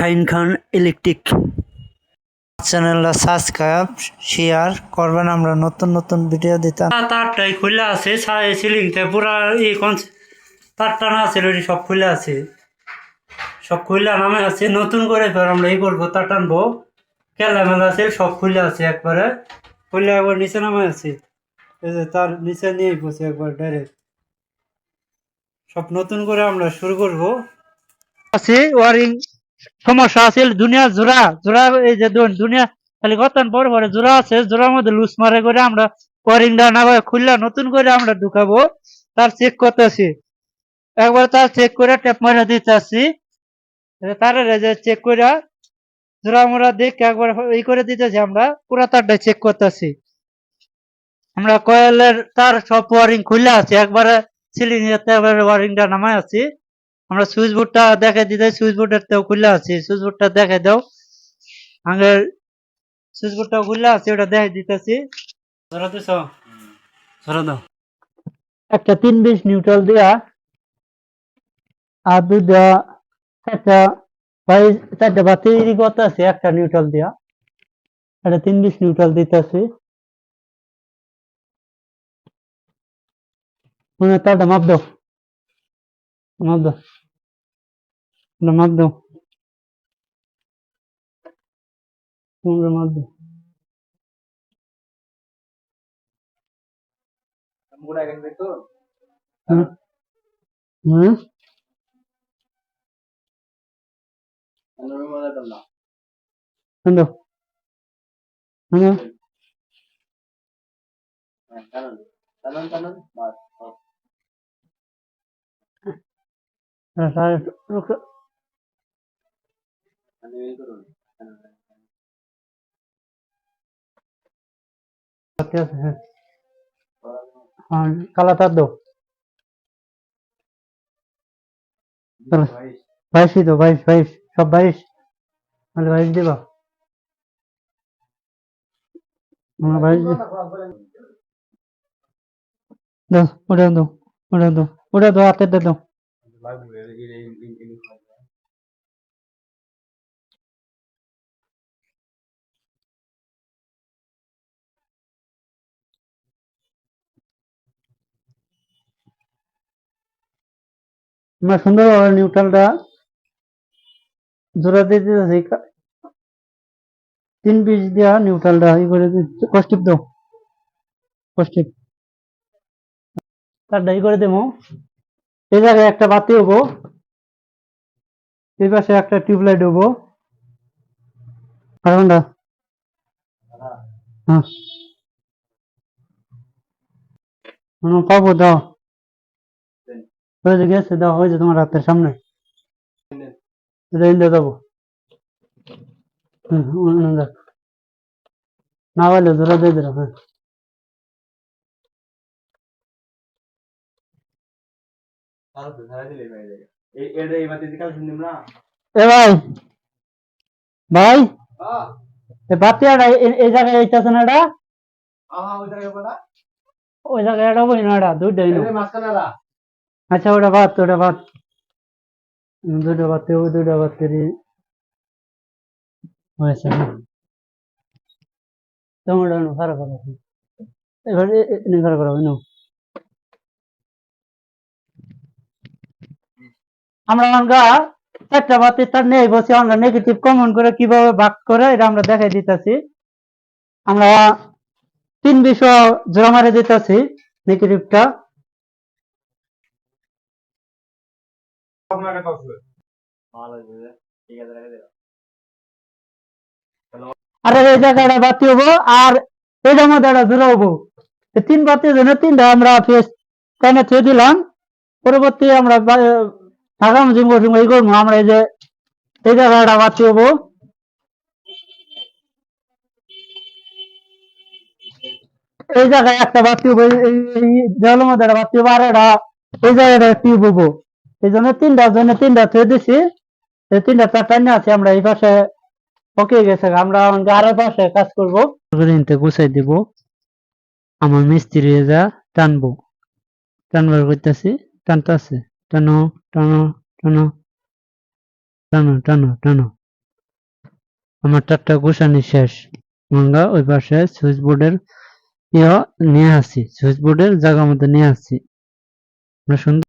শাহিন খান electric চ্যানেলটা subscribe share করবেন। আমরা নতুন নতুন ভিডিও দিতাম। তারটাই খুলে আছে সিলিংতে পুরা তারটা না আছে সব খুলে আছে, সব খুলে নামে আছে। নতুন করে ফের আমরা করবো, তার টানবো, কেলা মেলা আছে, সব খুলে আছে একবারে। খুলে একবার নিচে নামে আছে, এই যে তার নিচে নিয়ে বসে একবার ডাইরেক্ট সব নতুন করে আমরা শুরু করব। আছে ওয়ারিং সমস্যা আছে, দুনিয়া জোড়া জোড়া, এই যে দুনিয়া খালি কতন বড় বড় জোড়া আছে, জোড়ার মধ্যে লুজ মারে করে আমরা ওয়ারিংটা না খুললা নতুন করে আমরা ঢুকাবো। তার চেক করতেছি, একবার তার চেক করে টেপ মারা দিতে আসছি, তার চেক করে জোড়া মোড়া দেখে একবার এই করে দিতেছি। আমরা পুরা তারটা চেক করতেছি। আমরা কয়েলের তার সব ওয়ারিং খুলে আছে একবারে, সিলিং ওয়ারিংটা নামাই আছি। আমরা সুইচ বোর্ডটা দেখে দিতে, সুইচ বোর্ডের তেও খুলে আছে, সুইচ বোর্ডটা দেখে দাও। আগে সুইচ বোর্ডটা খুলে আছে, ওটা দেখে দিতেছি। ধরা দিছ, ধরা দাও। একটা 320 নিউট্রাল দিয়া আর দুইটা চারটা বাতি করতে আছে, একটা নিউট্রাল দিয়া একটা 320 নিউট্রাল দিতেছি। তারটা মাপ দাও, মাপ দাও, মাপ দাও, তোমরা মাপ দাও। কালা তার দাও, 22 তো 22 সব 22, তাহলে 22 দিবা। 22 দাও, ওটা দাও, ওটা দাও, ওটা দাও, হাতে দাও। আমরা সুন্দরভাবে নিউট্রালটা জোড়া দিয়ে দিতেছি, 320 দিয়া নিউট্রালটা ই করে কষ্টিপ দাও, কষ্টিপ তারটা ই করে দেবো। এই জায়গায় একটা বাতি হবো, এই পাশে একটা টিউবলাইট হবো। আর কোনটা? হ্যাঁ পাবো, দাও, ওই যে গেছে, দাও, ওই যে তোমার হাতের সামনে দেবো। না বলে জোড়া দিয়ে দিলাম। হ্যাঁ এ ভাই, ভাই বাচ্চাটা এই জায়গায় এইটাছে না, এটা ওই জায়গায় এটা বই না, এটা দুইটাই না। আচ্ছা ওটা বাদ, ওটা বাদ, দুইটা বাদ, দুইটা বাদ করি হয়েছে না। তোমার খারাপ খারাপ এবার খারাপ খারাপ না। আমরা একটা বাতি তার নেই বসে, আমরা নেগেটিভ কমন করে কিভাবে ভাগ করে এটা আমরা দেখাই দিতেছি। আমরা 320 জোড়া মারে দিতেছি নেগেটিভটা। আর এই জায়গাটা বাতি হবো, আর এটার মধ্যে একটা জোড়া হবো। 3 বাতির জন্য 3টা আমরা ফেস টাইমে থুয়ে দিলাম। পরবর্তী আমরা ঢাকা মুজিম এই করবো। আমরা এই যে এই জায়গাটা বাতি হবো, এই জায়গায় একটা বাতি হবো, এই দেওয়ালের মধ্যে একটা বাতি হবো, আর এটা এই জায়গাটা টিউব হবো। এই জন্য 3টা থুয়ে দিছি। এই 3টা টাইনে আছে, আমরা এই পাশে ওকে গেছে। আমরা আরো পাশে কাজ করবো, গুছাই দিব। আমার মিস্ত্রি যা টানবো, টানবার করতেছি, টানতেছে, টানো টানো টানো টানো টানো টানো। আমার তারটা গোছানি শেষ। আমরা ওই পাশে সুইচ বোর্ডের নিয়ে আসছি, সুইচ বোর্ডের জায়গা মতো নিয়ে আসছি। আমরা সুন্দর